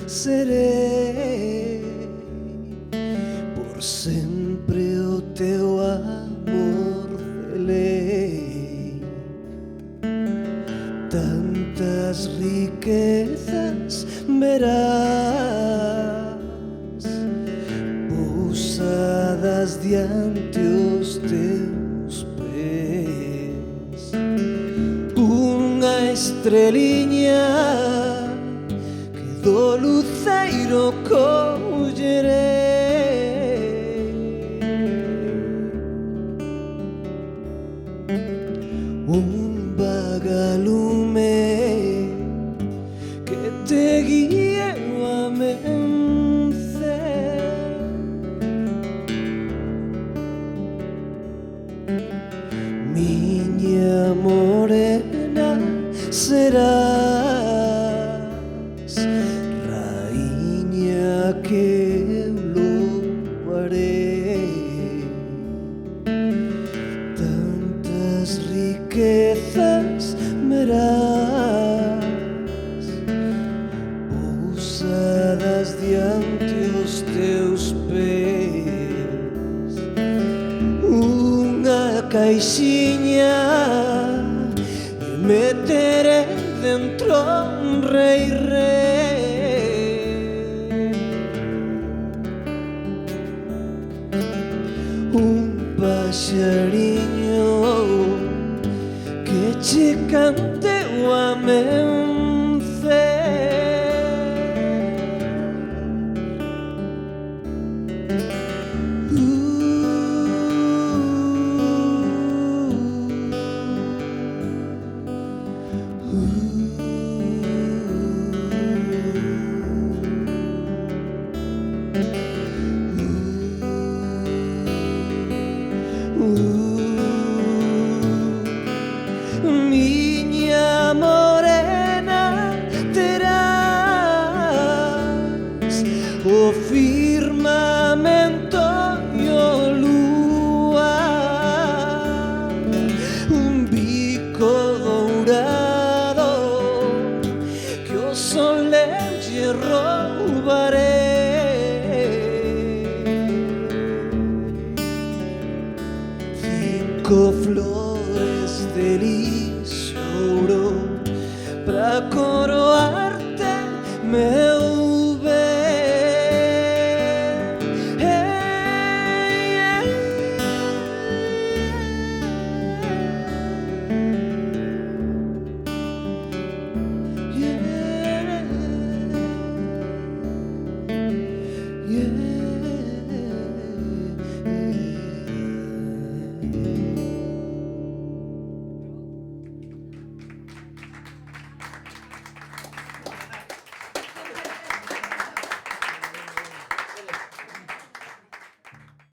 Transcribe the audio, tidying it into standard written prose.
serei por sempre o teu amor velei. Tantas riquezas verás pousadas diante os teus pés. Unha estreliña que do luceiro collerei. Un vagalume que te guíe a vencer. Miña morena serás, raíña que eu louvarei. Tantas riquezas verás pousadas diante os teus pés. Unha caixiña e meterei dentro un rei. Un paxariño que che cante o amencer. Miña morena terás o firmamento e o luar, un bico dourado que o sol lle roubarei. 5 flores de lis ouro pra coroarte, meu